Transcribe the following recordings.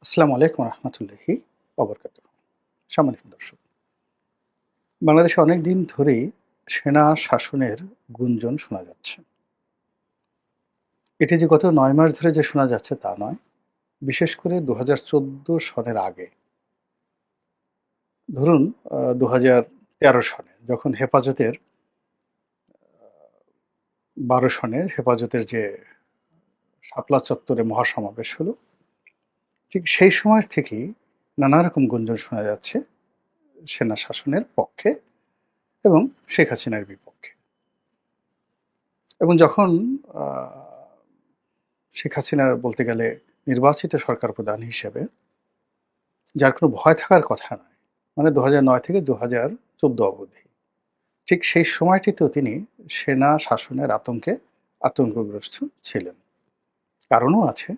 আসসালামু আলাইকুম রহমতুল্লাহি ওবরকাতুহ। সম্মানিত দর্শক, বাংলাদেশে অনেক দিন ধরেই সেনা শাসনের গুঞ্জন শোনা যাচ্ছে। এটি যে গত ৯ মাস ধরে যে শোনা যাচ্ছে তা নয়। বিশেষ করে ২০১৪ সনের আগে, ধরুন ২০১৩ সনে যখন হেফাজতের ১২ সনে হেফাজতের যে শাপলা চত্বরে মহাসমাবেশ হলো, ঠিক সেই সময় থেকেই নানা রকম গুঞ্জন শোনা যাচ্ছে সেনা শাসনের পক্ষে এবং শেখ হাসিনার বিপক্ষে। এবং যখন শেখ হাসিনার বলতে গেলে নির্বাচিত সরকার প্রধান হিসেবে, যার কোনো ভয় থাকার কথা নয়, মানে ২০০৯ থেকে ২০১৪ অবধি, ঠিক সেই সময়টিতেও তিনি সেনা শাসনের আতঙ্কগ্রস্ত ছিলেন। কারণও আছে,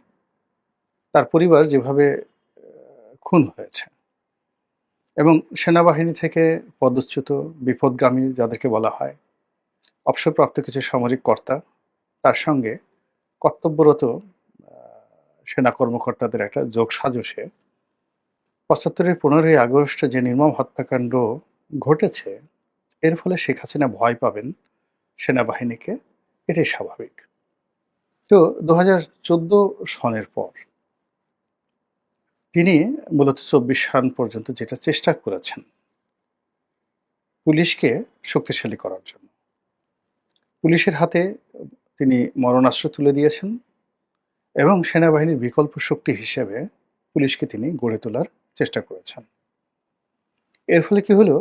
তার পরিবার যেভাবে খুন হয়েছে এবং সেনাবাহিনী থেকে পদচ্যুত বিপদগামী যাদেরকে বলা হয়, অবসরপ্রাপ্ত কিছু সামরিক কর্তা, তার সঙ্গে কর্তব্যরত সেনা কর্মকর্তাদের একটা যোগসাজশে ৭৫-এর ১৫ই আগস্ট যে নির্মম হত্যাকাণ্ড ঘটেছে, এর ফলে শেখ হাসিনা ভয় পাবেন সেনাবাহিনীকে, এটাই স্বাভাবিক। তো ২০১৪ সনের পর তিনি মূলত ২৪ সন পর্যন্ত যেটা চেষ্টা করেছেন পুলিশকে শক্তিশালী করার জন্য, পুলিশের হাতে তিনি মরণাস্ত্র তুলে দিয়েছেন এবং সেনাবাহিনীর বিকল্প শক্তি হিসেবে পুলিশকে তিনি গড়ে তোলার চেষ্টা করেছেন। এর ফলে কি হলো,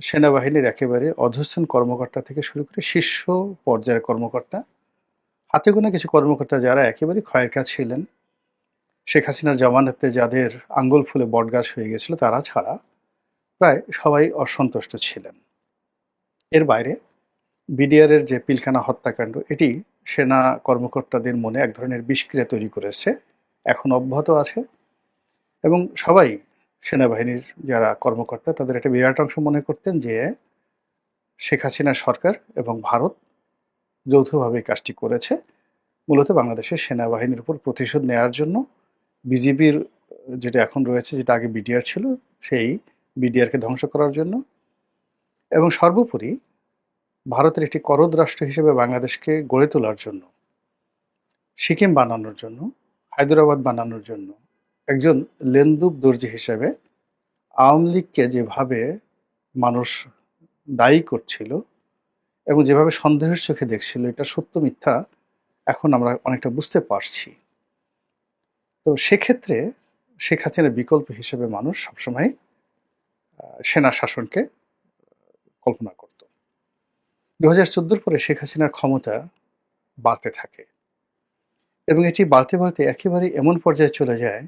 সেনাবাহিনীর একেবারে অধস্তন কর্মকর্তা থেকে শুরু করে শীর্ষ পর্যায়ের কর্মকর্তা, হাতে গোনা কিছু কর্মকর্তা যারা একেবারে ক্ষয়ের কাজ ছিলেন, শেখ হাসিনার জামানাতে যাদের আঙ্গুল ফুলে বটগাছ হয়ে গেছিল, তারা ছাড়া প্রায় সবাই অসন্তুষ্ট ছিলেন। এর বাইরে বিডিআরের যে পিলখানা হত্যাকাণ্ড, এটি সেনা কর্মকর্তাদের মনে এক ধরনের বিষক্রিয়া তৈরি করেছে, এখন অব্যাহত আছে। এবং সবাই সেনাবাহিনীর যারা কর্মকর্তা, তাদের একটা বিরাট অংশ মনে করতেন যে শেখ হাসিনার সরকার এবং ভারত যৌথভাবে এই কাজটি করেছে, মূলত বাংলাদেশের সেনাবাহিনীর উপর প্রতিশোধ নেওয়ার জন্য। বিজিবির যেটা এখন রয়েছে, যেটা আগে বিডিআর ছিল, সেই বিডিআরকে ধ্বংস করার জন্য এবং সর্বোপরি ভারতের একটি করদ রাষ্ট্র হিসেবে বাংলাদেশকে গড়ে তোলার জন্য, সিকিম বানানোর জন্য, হায়দ্রাবাদ বানানোর জন্য একজন লেন্দুব দর্জি হিসেবে আওয়ামী লীগকে যেভাবে মানুষ দায়ী করছিল এবং যেভাবে সন্দেহের চোখে দেখছিল, এটা সত্য মিথ্যা এখন আমরা অনেকটা বুঝতে পারছি। তো সেক্ষেত্রে শেখ হাসিনার বিকল্প হিসেবে মানুষ সবসময় সেনা শাসনকে কল্পনা করত। ২০১৪ পরে শেখ হাসিনার ক্ষমতা বাড়তে থাকে এবং এটি বাড়তে বাড়তে একেবারে এমন পর্যায়ে চলে যায়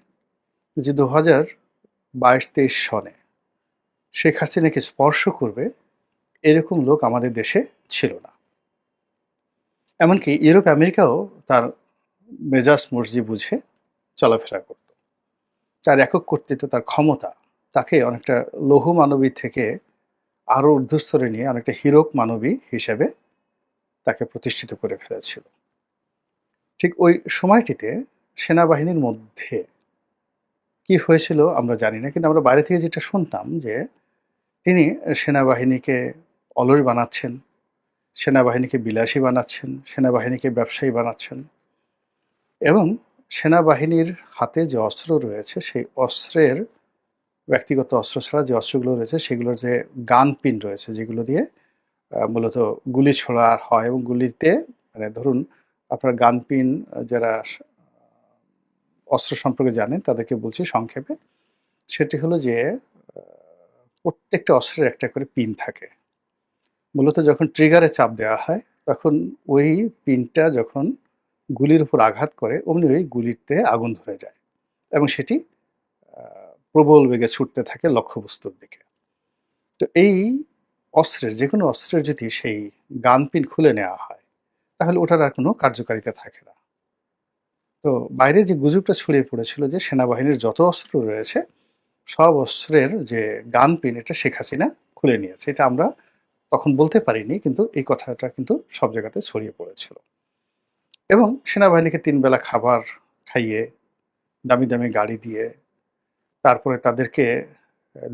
যে ২০২২-২৩ সনে শেখ হাসিনাকে স্পর্শ করবে এরকম লোক আমাদের দেশে ছিল না। এমনকি ইউরোপ আমেরিকাও তার মেজাজ মর্জি বুঝে চলাফেরা করত। তার একক কর্তৃত্ব, তার ক্ষমতা তাকে অনেকটা লৌহ মানবী থেকে আরো ঊর্ধ্বস্তরে নিয়ে অনেকটা হীরক মানবী হিসেবে তাকে প্রতিষ্ঠিত করে ফেলেছিল। ঠিক ওই সময়টিতে সেনাবাহিনীর মধ্যে কি হয়েছিল আমরা জানি না, কিন্তু আমরা বাইরে থেকে যেটা শুনতাম যে তিনি সেনাবাহিনীকে অলস বানাচ্ছেন, সেনাবাহিনীকে বিলাসী বানাচ্ছেন, সেনাবাহিনীকে ব্যবসায়ী বানাচ্ছেন এবং সেনাবাহিনীর হাতে যে অস্ত্র রয়েছে, সেই অস্ত্রের, ব্যক্তিগত অস্ত্র ছাড়া যে অস্ত্রগুলো রয়েছে, সেগুলোর যে গান পিন রয়েছে, যেগুলো দিয়ে মূলত গুলি ছোড়া হয় এবং গুলিতে, মানে ধরুন আপনার গান পিন, যারা অস্ত্র সম্পর্কে জানেন তাদেরকে বলছি সংক্ষেপে, সেটি হলো যে প্রত্যেকটা অস্ত্রের একটা করে পিন থাকে। মূলত যখন ট্রিগারে চাপ দেওয়া হয়, তখন ওই পিনটা যখন গুলির উপর আঘাত করে, অমনি ওই গুলিতে আগুন ধরে যায় এবং সেটি প্রবল বেগে ছুটতে থাকে লক্ষ্যবস্তুর দিকে। তো এই অস্ত্রের, যে কোনো অস্ত্রের যদি সেই গান পিন খুলে নেওয়া হয়, তাহলে ওটার আর কোনো কার্যকারিতা থাকে না। তো বাইরে যে গুজবটা ছড়িয়ে পড়েছিল যে সেনাবাহিনীর যত অস্ত্র রয়েছে, সব অস্ত্রের যে গান পিন, এটা শেখ হাসিনা খুলে নিয়েছে, এটা আমরা তখন বলতে পারিনি, কিন্তু এই কথাটা কিন্তু সব জায়গাতে ছড়িয়ে পড়েছিল। এবং সেনাবাহিনীকে ৩ বেলা খাবার খাইয়ে দামি দামি গাড়ি দিয়ে, তারপরে তাদেরকে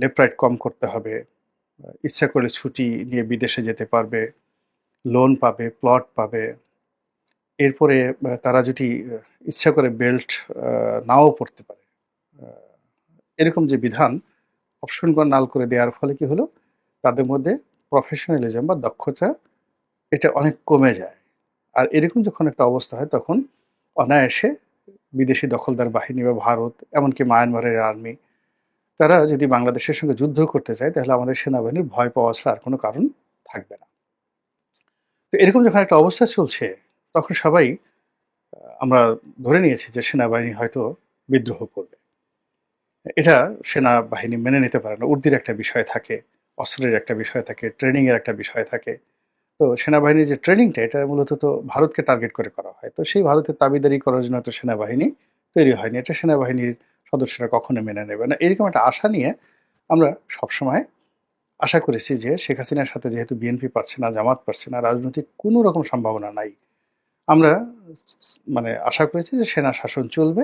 লেফট রাইট কম করতে হবে, ইচ্ছা করলে ছুটি নিয়ে বিদেশে যেতে পারবে, লোন পাবে, প্লট পাবে। এরপরে তারা যদি ইচ্ছা করে বেল্ট নাও পড়তে পারে, এরকম যে বিধান অপশনগুলো নাল করে দেওয়ার ফলে কি হলো, তাদের মধ্যে প্রফেশনালিজম বা দক্ষতা এটা অনেক কমে যায়। আর এরকম যখন একটা অবস্থা হয় তখন অনায়াসে বিদেশি দখলদার বাহিনী বা ভারত, এমনকি মায়ানমারের আর্মি, তারা যদি বাংলাদেশের সঙ্গে যুদ্ধ করতে চায় তাহলে আমাদের সেনাবাহিনীর ভয় পাওয়া ছাড়া আর কোনো কারণ থাকবে না। তো এরকম যখন একটা অবস্থা চলছে তখন সবাই আমরা ধরে নিয়েছি যে সেনাবাহিনী হয়তো বিদ্রোহ করবে। এটা সেনাবাহিনী মেনে নিতে পারে না। উর্দির একটা বিষয় থাকে, অস্ত্রের একটা বিষয় থাকে, ট্রেনিং এর একটা বিষয় থাকে। তো সেনাবাহিনীর যে ট্রেনিংটা এটা মূলত তো ভারতকে টার্গেট করে করা হয়। তো সেই ভারতের দাবিদারি করার জন্য তো সেনাবাহিনী তৈরি হয়নি। এটা সেনাবাহিনীর সদস্যরা কখনো মেনে নেবে না। এরকম একটা আশা নিয়ে আমরা সবসময় আশা করেছি যে শেখ হাসিনার সাথে যেহেতু বিএনপি পারছে না, জামাত পারছে না, রাজনৈতিক কোনো রকম সম্ভাবনা নাই। আমরা মানে আশা করেছি যে সেনা শাসন চলবে,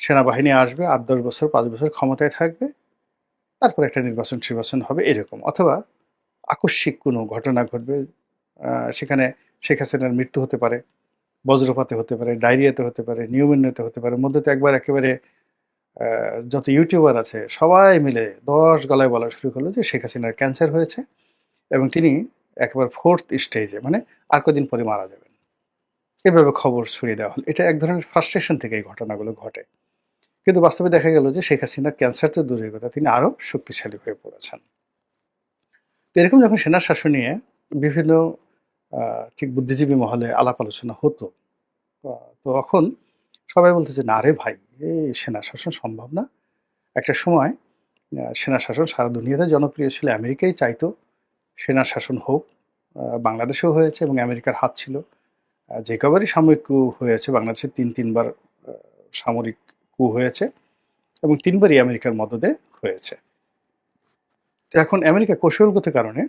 সেনাবাহিনী আসবে, ৮-১০ বছর ৫ বছর ক্ষমতায় থাকবে, তারপর একটা নির্বাচন হবে এরকম। অথবা আকস্মিক কোনো ঘটনা ঘটবে, সেখানে শেখ হাসিনার মৃত্যু হতে পারে, বজ্রপাতে হতে পারে, ডায়রিয়াতে হতে পারে, নিউমোনিয়াতে হতে পারে। মধ্যে তো একবার একেবারে যত ইউটিউবার আছে সবাই মিলে ১০ গলায় বলা শুরু করলো যে শেখ হাসিনার ক্যান্সার হয়েছে এবং তিনি একেবারে 4th স্টেজে, মানে আর কদিন পরে মারা যাবেন। এভাবে খবর ছড়িয়ে দেওয়া হলো। এটা এক ধরনের ফ্রাস্ট্রেশন থেকে এই ঘটনাগুলো ঘটে। কিন্তু বাস্তবে দেখা গেল যে শেখ হাসিনার ক্যান্সার তো দূরের কথা, তিনি আরো শক্তিশালী হয়ে পড়েছেন। তো এরকম যখন সেনা শাসন নিয়ে বিভিন্ন ঠিক বুদ্ধিজীবী মহলে আলাপ আলোচনা হতো, তো তখন সবাই বলতেছে না রে ভাই, এই সেনা শাসন সম্ভব না। একটা সময় সেনা শাসন সারা দুনিয়াতে জনপ্রিয় ছিল, আমেরিকাই চাইতো সেনা শাসন হোক, বাংলাদেশেও হয়েছে এবং আমেরিকার হাত ছিল। যে কবারই সামরিক কু হয়েছে বাংলাদেশে ৩বার সামরিক কু হয়েছে এবং ৩বারই আমেরিকার মদদে হয়েছে। তো এখন আমেরিকা কৌশলগত কারণে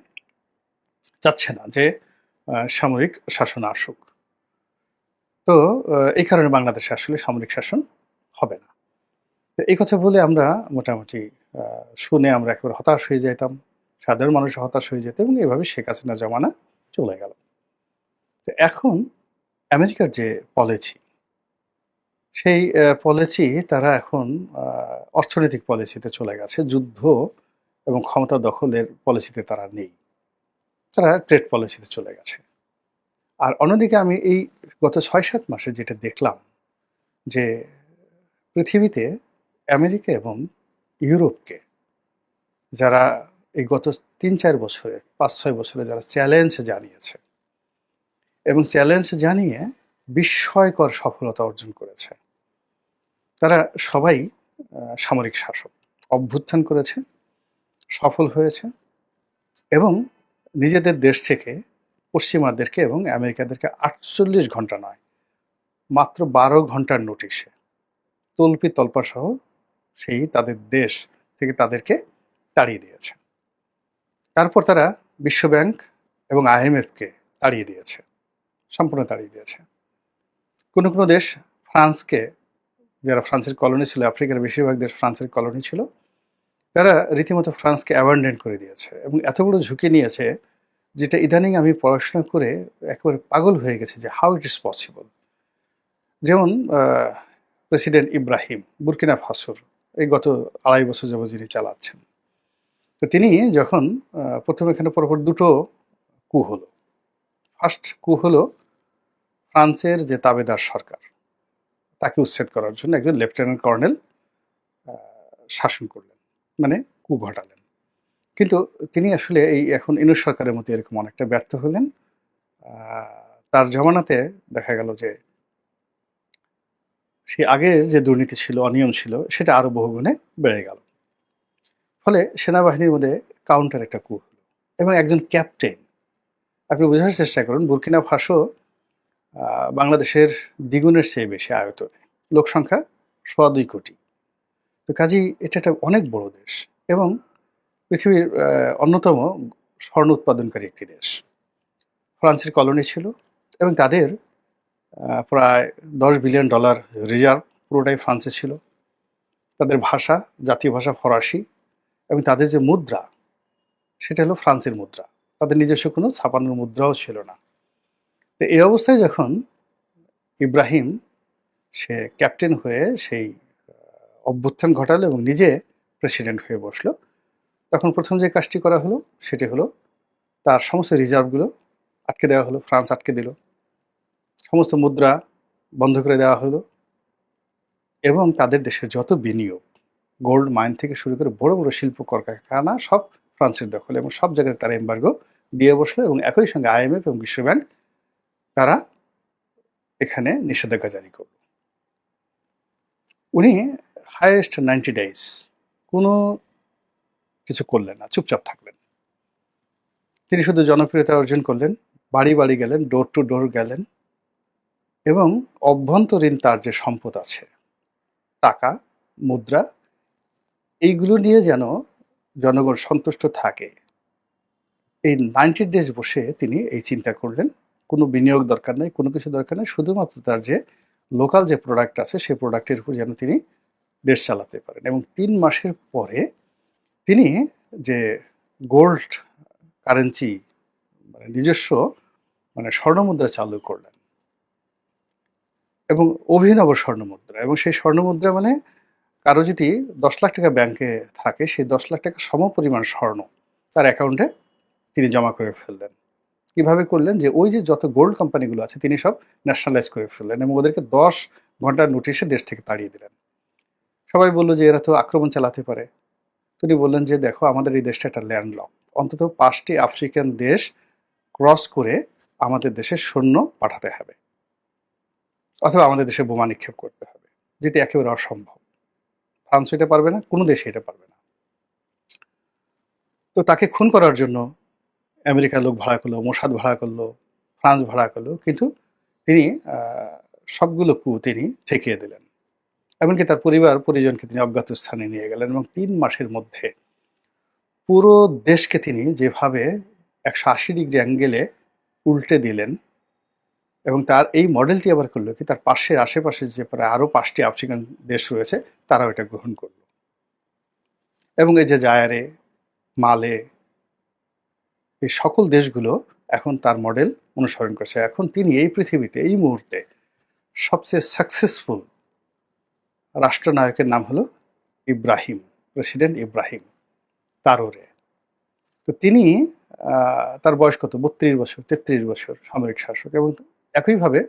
চাচ্ছে না যে সামরিক শাসন আসুক। তো এই কারণে বাংলাদেশে আসলে সামরিক শাসন হবে না। তো এই কথা বলে আমরা মোটামুটি শুনে আমরা একেবারে হতাশ হয়ে যেতাম, সাধারণ মানুষ হতাশ হয়ে যেত এবং এভাবে শেখ হাসিনার জমানা চলে গেল। তো এখন আমেরিকার যে পলিসি, সেই পলিসি তারা এখন অর্থনৈতিক পলিসিতে চলে গেছে। যুদ্ধ এবং ক্ষমতা দখলের পলিসিতে তারা নেই। তারা ট্রেড পলিসিতে চলে গেছে। আর অন্যদিকে আমি এই গত ৬-৭ মাসে যেটা দেখলাম যে পৃথিবীতে আমেরিকা এবং ইউরোপকে যারা এই গত ৩-৪ বছরে, ৫-৬ বছরে যারা চ্যালেঞ্জ জানিয়েছে এবং চ্যালেঞ্জ জানিয়ে বিস্ময়কর সফলতা অর্জন করেছে, তারা সবাই সামরিক শাসক। অভ্যুত্থান করেছে, সফল হয়েছে এবং নিজেদের দেশ থেকে পশ্চিমাদেরকে এবং আমেরিকাদেরকে ৪৮ ঘন্টা নয়, মাত্র ১২ ঘন্টার নোটিশে তল্পি তল্পা সহ সেই তাদের দেশ থেকে তাদেরকে তাড়িয়ে দিয়েছে। তারপর তারা বিশ্বব্যাংক এবং আইএমএফকে তাড়িয়ে দিয়েছে, সম্পূর্ণ তাড়িয়ে দিয়েছে। কোনো কোনো দেশ, ফ্রান্সকে, যারা ফ্রান্সের কলোনি ছিল, আফ্রিকার বেশিরভাগ দেশ ফ্রান্সের কলোনি ছিল, তারা রীতিমতো ফ্রান্সকে অ্যাবান্ডন করে দিয়েছে এবং এত বড় ঝুঁকি নিয়েছে যেটা ইদানিং আমি পড়াশোনা করে একেবারে পাগল হয়ে গেছে যে হাউ ইট ইজ পসিবল। যেমন প্রেসিডেন্ট ইব্রাহিম বুরকিনা ফাসোর এই গত ২.৫ বছর যাবত যিনি চালাচ্ছেন, তো তিনি যখন প্রথম এখানে পরপর দুটো কু হলো। ফার্স্ট কু হলো ফ্রান্সের যে তাবেদার সরকার, তাকে উচ্ছেদ করার জন্য একজন লেফটেন্যান্ট কর্নেল শাসন করলেন, মানে কু ঘটালেন। কিন্তু তিনি আসলে এই এখন ইউনূস সরকারের মতো এরকম অনেকটা ব্যর্থ হলেন। তার জমানাতে দেখা গেল যে সেই আগের যে দুর্নীতি ছিল, অনিয়ম ছিল, সেটা আরো বহুগুণে বেড়ে গেল। ফলে সেনাবাহিনীর মধ্যে কাউন্টার একটা কু হলো এবং একজন ক্যাপ্টেন, আপনি বোঝার চেষ্টা করুন, বুরকিনা ফাসো বাংলাদেশের দ্বিগুণের চেয়ে বেশি আয়তনে, লোক সংখ্যা ২.২ কোটি। তো কাজেই এটা একটা অনেক বড় দেশ এবং পৃথিবীর অন্যতম স্বর্ণ উৎপাদনকারী একটি দেশ। ফ্রান্সের কলোনি ছিল এবং তাদের প্রায় $10 বিলিয়ন রিজার্ভ পুরোটাই ফ্রান্সে ছিল। তাদের ভাষা, জাতীয় ভাষা ফরাসি, এবং তাদের যে মুদ্রা সেটা হলো ফ্রান্সের মুদ্রা। তাদের নিজস্ব কোনো ছাপানোর মুদ্রাও ছিল না। তো এই অবস্থায় যখন ইব্রাহিম সে ক্যাপ্টেন হয়ে সেই অভ্যুত্থান ঘটালো এবং নিজে প্রেসিডেন্ট হয়ে বসলো, তখন প্রথম যে কাজটি করা হলো সেটি হলো তার সমস্ত রিজার্ভগুলো আটকে দেওয়া হলো। ফ্রান্স আটকে দিল, সমস্ত মুদ্রা বন্ধ করে দেওয়া হলো, এবং তাদের দেশের যত বিনিয়োগ, গোল্ড মাইন থেকে শুরু করে বড় বড় শিল্প কলকারখানা সব ফ্রান্সের দখলে, এবং সব জায়গায় তারা এম্বার্গো দিয়ে বসলো। এবং একই সঙ্গে IMF এবং বিশ্বব্যাংক তারা এখানে নিষেধাজ্ঞা জারি করল। উনি হাইয়েস্ট 90 ডেজ কোনো কিছু করলেন না, চুপচাপ থাকলেন। তিনি শুধু জনপ্রিয়তা অর্জন করলেন, বাড়ি বাড়ি গেলেন, ডোর টু ডোর গেলেন, এবং অভ্যন্তরীণ তার যে সম্পদ আছে, টাকা, মুদ্রা, এইগুলো নিয়ে যেন জনগণ সন্তুষ্ট থাকে, এই 90 ডেজ বসে তিনি এই চিন্তা করলেন। কোনো বিনিয়োগ দরকার নেই, কোনো কিছু দরকার নেই, শুধুমাত্র তার যে লোকাল যে প্রোডাক্ট আছে সেই প্রোডাক্টের উপর যেন তিনি দেশ চালাতে পারেন। এবং 3 মাসের পরে তিনি যে গোল্ড কারেন্সি, মানে নিজস্ব স্বর্ণমুদ্রা চালু করলেন, এবং অভিনব স্বর্ণমুদ্রা। এবং সেই স্বর্ণমুদ্রা মানে কারো যদি 10 লাখ টাকা ব্যাংকে থাকে, সেই 10 লাখ টাকা সমপরিমাণ স্বর্ণ তার অ্যাকাউন্টে তিনি জমা করে ফেললেন। কিভাবে করলেন? যে ওই যে যত গোল্ড কোম্পানিগুলো আছে তিনি সব ন্যাশনালাইজ করে ফেললেন এবং ওদেরকে 10 ঘন্টার নোটিশে দেশ থেকে তাড়িয়ে দিলেন। সবাই বলল যে এরা তো আক্রমণ চালাতে পারে। তিনি বললেন যে দেখো, আমাদের এই দেশটা একটা ল্যান্ডলক, অন্তত 5টি আফ্রিকান দেশ ক্রস করে আমাদের দেশে সৈন্য পাঠাতে হবে, অথবা আমাদের দেশে বোমা নিক্ষেপ করতে হবে, যেটি একেবারে অসম্ভব। ফ্রান্স এটা পারবে না, কোনো দেশে এটা পারবে না। তো তাকে খুন করার জন্য আমেরিকা লোক ভাড়া করলো, মোসাদ ভাড়া করলো, ফ্রান্স ভাড়া করলো, কিন্তু তিনি সবগুলো কূপ তিনি ঠেকিয়ে দিলেন। এমনকি তার পরিবার পরিজনকে তিনি অজ্ঞাত স্থানে নিয়ে গেলেন, এবং 3 মাসের মধ্যে পুরো দেশকে তিনি যেভাবে 180 ডিগ্রি অ্যাঙ্গেলে উল্টে দিলেন, এবং তার এই মডেলটি আবার করলো কি, তার পাশের আশেপাশে যে প্রায় আরো 5টি আফ্রিকান দেশ রয়েছে তারাও এটা গ্রহণ করলো। এবং এই যে জায়ারে, মালে, এই সকল দেশগুলো এখন তার মডেল অনুসরণ করছে। এখন তিনি এই পৃথিবীতে এই মুহূর্তে সবচেয়ে সাকসেসফুল রাষ্ট্রনায়কের নাম হলো ইব্রাহিম, প্রেসিডেন্ট ইব্রাহিম তারোরে। তো তিনি তার বয়স কত, 32 বছর, 33 বছর সামরিক শাসক। এবং একইভাবে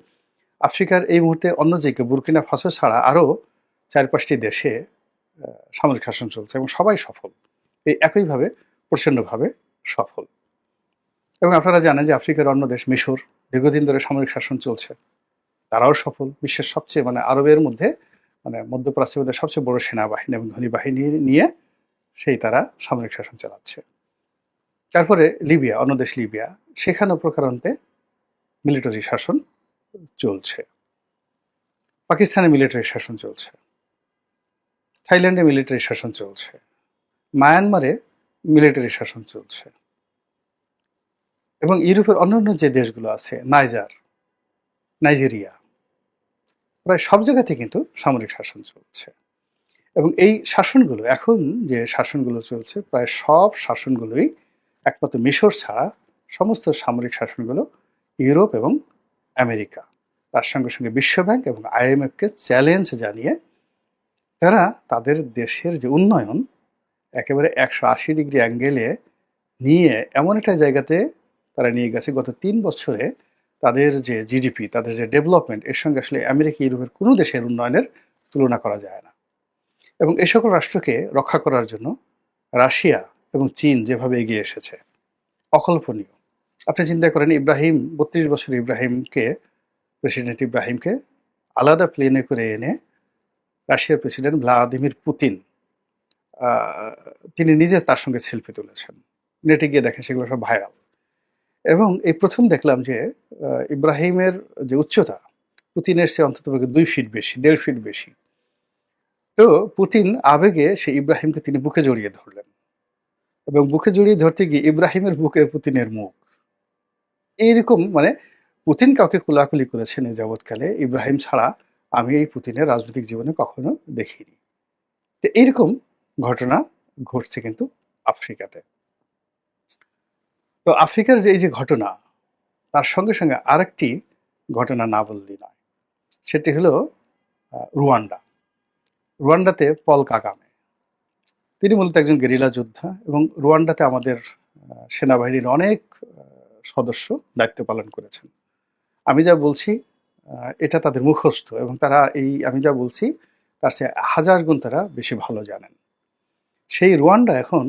আফ্রিকার এই মুহূর্তে অন্য জায়গায় বুর্কিনা ফাসো ছাড়া আরও 4-5টি দেশে সামরিক শাসন চলছে, এবং সবাই সফল, এই একইভাবে প্রচণ্ডভাবে সফল। এবং আপনারা জানেন যে আফ্রিকার অন্য দেশ মিশর, দীর্ঘদিন ধরে সামরিক শাসন চলছে, তারাও সফল। বিশ্বের সবচেয়ে আরবের মধ্যে মধ্যপ্রাচ্যের মধ্যে সবচেয়ে বড় সেনাবাহিনী এবং ধনী বাহিনী নিয়ে সেই তারা সামরিক শাসন চালাচ্ছে। তারপরে লিবিয়া, অন্য দেশ লিবিয়া, সেখানেও প্রকারান্তে মিলিটারি শাসন চলছে। পাকিস্তানে মিলিটারি শাসন চলছে, থাইল্যান্ডে মিলিটারি শাসন চলছে, মায়ানমারে মিলিটারি শাসন চলছে, এবং ইউরোপের অন্যান্য যে দেশগুলো আছে, নাইজেরিয়া, প্রায় সব জায়গাতে কিন্তু সামরিক শাসন চলছে। এবং এই শাসনগুলো, এখন যে শাসনগুলো চলছে, প্রায় সব শাসনগুলোই একমাত্র মিশর ছাড়া সমস্ত সামরিক শাসনগুলো ইউরোপ এবং আমেরিকা, তার সঙ্গে সঙ্গে বিশ্বব্যাংক এবং IMF-কে চ্যালেঞ্জ জানিয়ে তারা তাদের দেশের যে উন্নয়ন একেবারে 180 ডিগ্রি অ্যাঙ্গেলে নিয়ে এমন একটা জায়গাতে তারা নিয়ে গেছে। গত 3 বছরে তাদের যে জিডিপি, তাদের যে ডেভেলপমেন্ট, এর সঙ্গে আসলে আমেরিকা, ইউরোপের কোনো দেশের উন্নয়নের তুলনা করা যায় না। এবং এই সকল রাষ্ট্রকে রক্ষা করার জন্য রাশিয়া এবং চীন যেভাবে এগিয়ে এসেছে, অকল্পনীয়। আপনি চিন্তা করেন, ইব্রাহিম, 32 বছর প্রেসিডেন্ট ইব্রাহিমকে আলাদা প্লেনে করে এনে রাশিয়ার প্রেসিডেন্ট ভ্লাদিমির পুতিন তিনি নিজে তার সঙ্গে সেলফি তুলেছেন। নেটে গিয়ে দেখেন, সেগুলো সব ভাইরাল। এবং এই প্রথম দেখলাম যে ইব্রাহিমের যে উচ্চতা পুতিনের চেয়ে অন্তত 2 ফিট বেশি, 1.5 ফিট বেশি। তো পুতিন আবেগে সে ইব্রাহিমকে তিনি বুকে জড়িয়ে ধরলেন, এবং বুকে জড়িয়ে ধরতে গিয়ে ইব্রাহিমের বুকে পুতিনের মুখ। এইরকম পুতিন কাউকে কোলাকুলি করেছেন এই যাবৎকালে ইব্রাহিম ছাড়া আমি এই পুতিনের রাজনৈতিক জীবনে কখনো দেখিনি। তো এইরকম ঘটনা ঘটছে কিন্তু আফ্রিকাতে। তো আফ্রিকার যে এই যে ঘটনা, তার সঙ্গে সঙ্গে আরেকটি ঘটনা না বললেই নয়। সেটি হলো রুয়ান্ডা। রুয়ান্ডাতে পল কাগামে, তিনি মূলত একজন গেরিলা যোদ্ধা এবং রুয়ান্ডাতে আমাদের সেনাবাহিনীর অনেক সদস্য দায়িত্ব পালন করেছেন। আমি যা বলছি এটা তাদের মুখস্থ, এবং তারা এই আমি যা বলছি তার চেয়ে 1000 গুণ তারা বেশি ভালো জানেন। সেই রুয়ান্ডা এখন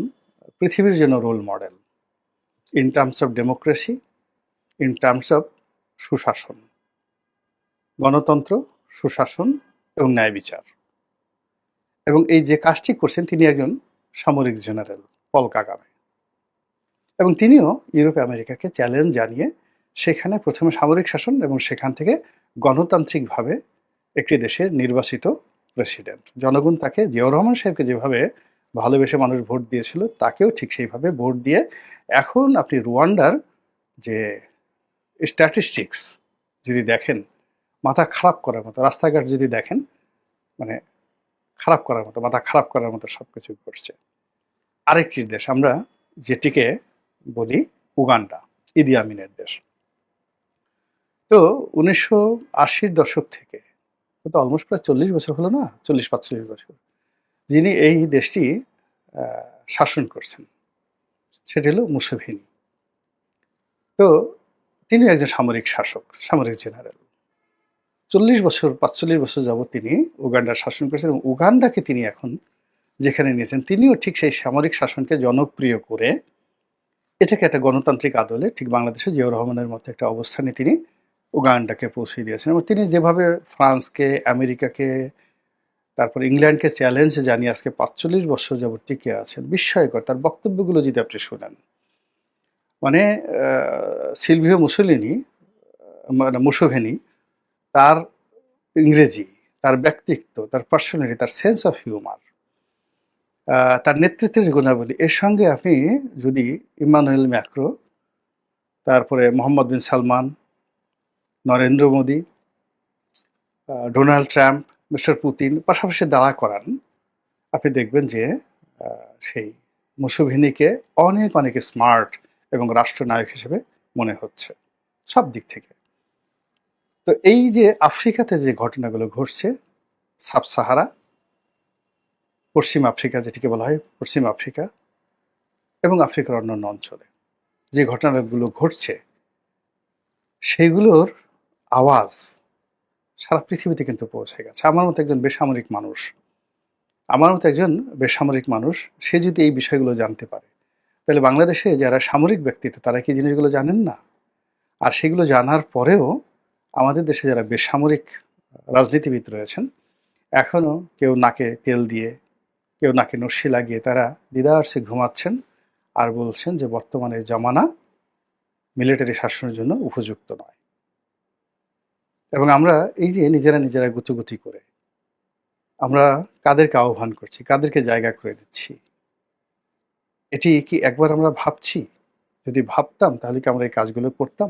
পৃথিবীর জন্য role model in terms of democracy, in terms of সুশাসন, গণতন্ত্র, সুশাসন এবং ন্যায় বিচার। এবং এই যে কাজটি করছেন তিনি একজন সামরিক জেনারেল পল কাগামে, এবং তিনিও ইউরোপ আমেরিকাকে চ্যালেঞ্জ জানিয়ে সেখানে প্রথমে সামরিক শাসন এবং সেখান থেকে গণতান্ত্রিকভাবে একটি দেশের নির্বাচিত প্রেসিডেন্ট। জনগণ তাকে জিয়াউর রহমান সাহেবকে যেভাবে ভালোবেসে মানুষ ভোট দিয়েছিল, তাকেও ঠিক সেইভাবে ভোট দিয়ে এখন আপনি রুয়ান্ডার যে স্ট্যাটিস্টিক্স যদি দেখেন, মাথা খারাপ করার মতো। রাস্তাঘাট যদি দেখেন, মানে খারাপ করার মতো, মাথা খারাপ করার মতো সবকিছু ঘটছে। আরেকটি দেশ আমরা যেটিকে বলি উগান্ডা, ইদি আমিনের দেশ। তো 1980-র দশক থেকে, তো অলমোস্ট প্রায় 40 বছর হলো না, 40-45 বছর, যিনি এই দেশটি শাসন করছেন সেটি হলো মুসেভিনি। তো তিনি একজন সামরিক শাসক, সামরিক জেনারেল। 40 বছর 45 বছর যাবৎ তিনি উগান্ডার শাসন করেছেন, এবং উগান্ডাকে তিনি এখন যেখানে নিয়েছেন, তিনিও ঠিক সেই সামরিক শাসনকে জনপ্রিয় করে এটাকে একটা গণতান্ত্রিক আদলে ঠিক বাংলাদেশে জিয়াউর রহমানের মতো একটা অবস্থানে তিনি উগান্ডাকে পৌঁছে দিয়েছেন। এবং তিনি যেভাবে ফ্রান্সকে, আমেরিকাকে, তারপর ইংল্যান্ডকে চ্যালেঞ্জ জানিয়ে আজকে 45 বছর যাবৎ টিকে আছেন, বিস্ময়কর। তার বক্তব্যগুলো যদি আপনি শোনেন, মানে সিলভিও মুসোলিনি, মানে মুসোভেনি, তার ইংরেজি, তার ব্যক্তিত্ব, তার পার্সোনালিটি, তার সেন্স অফ হিউমার, তার নেতৃত্বের যে গুণাবলী, এর সঙ্গে আপনি যদি ইমানুয়েল ম্যাক্রো, তারপরে Mohammed bin Salman, Narendra Modi, Donald Trump, mister Putin পাশাপাশি দাঁড়া করান, আপনি দেখবেন যে সেই মুসোভিনিকে অনেক অনেক স্মার্ট এবং রাষ্ট্রনায়ক হিসেবে মনে হচ্ছে সব দিক থেকে। তো এই যে আফ্রিকাতে যে ঘটনাগুলো ঘটছে, সাব সাহারা, পশ্চিম আফ্রিকা যেটিকে বলা হয় পশ্চিম আফ্রিকা, এবং আফ্রিকার অন্যান্য অঞ্চলে যে ঘটনাগুলো ঘটছে, সেগুলোর আওয়াজ সারা পৃথিবীতে কিন্তু পৌঁছে গেছে। আমার মতো একজন বেসামরিক মানুষ, সে যদি এই বিষয়গুলো জানতে পারে, তাহলে বাংলাদেশে যারা সামরিক ব্যক্তিত্ব তারা কি জিনিসগুলো জানেন না? আর সেগুলো জানার পরেও আমাদের দেশে যারা বেসামরিক রাজনীতিবিদ রয়েছেন, এখনো কেউ নাকে তেল দিয়ে, কেউ নাকে নস্যি লাগিয়ে তারা দিদারসে ঘুমাচ্ছেন আর বলছেন যে বর্তমানে জামানা মিলিটারি শাসনের জন্য উপযুক্ত নয়। এবং আমরা এই যে নিজেরা গুতুগুতি করে আমরা কাদেরকে আহ্বান করছি, কাদেরকে জায়গা করে দিচ্ছি, এটি কি একবার আমরা ভাবছি? যদি ভাবতাম তাহলে কি আমরা এই কাজগুলো করতাম?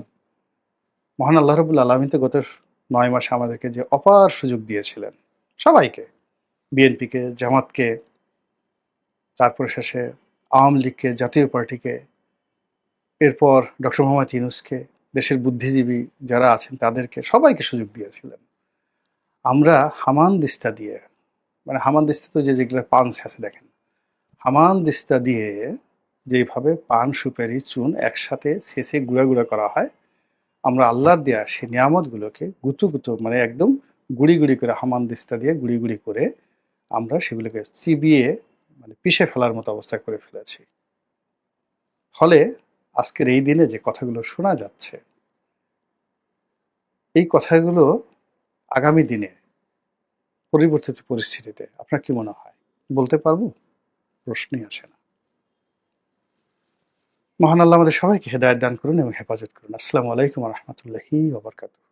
মহান আল্লাহ রাব্বুল আলামিন তো গত 9 মাসে আমাদেরকে যে অপার সুযোগ দিয়েছিলেন, সবাইকে, বিএনপিকে, জামাতকে, তারপর শেষে আওয়ামী লীগকে, জাতীয় পার্টিকে, এরপর ডক্টর মোহাম্মদ ইউনূসকে, দেশের বুদ্ধিজীবী যারা আছেন তাদেরকে, সবাইকে সুযোগ দিয়েছিলেন। আমরা হামানদিস্তা দিয়ে, মানে হামানদিস্তা তো যেগুলো পাঞ্চ আছে দেখেন, হামানদিস্তা দিয়ে যেভাবে পান, সুপারি, চুন একসাথে ছেঁচে গুঁড়া গুঁড়া করা হয়, আমরা আল্লাহর দেয়া সেই নিয়ামতগুলোকে গুঁতো মানে একদম গুঁড়ি গুঁড়ি করে, হামানদিস্তা দিয়ে গুঁড়ি গুঁড়ি করে আমরা সেগুলোকে চিবিয়ে মানে পিষে ফেলার মতো অবস্থা করে ফেলেছি। ফলে আজকের এই দিনে যে কথাগুলো শোনা যাচ্ছে, এই কথাগুলো আগামী দিনে পরিবর্তিত পরিস্থিতিতে আপনার কি মনে হয়? বলতে পারবো? প্রশ্নই আসে না। মহান আল্লাহ আমাদের সবাইকে হেদায়েত দান করুন এবং হেফাজত করুন। আসসালামু আলাইকুম ওয়া রাহমাতুল্লাহি ওয়া বারাকাতুহু।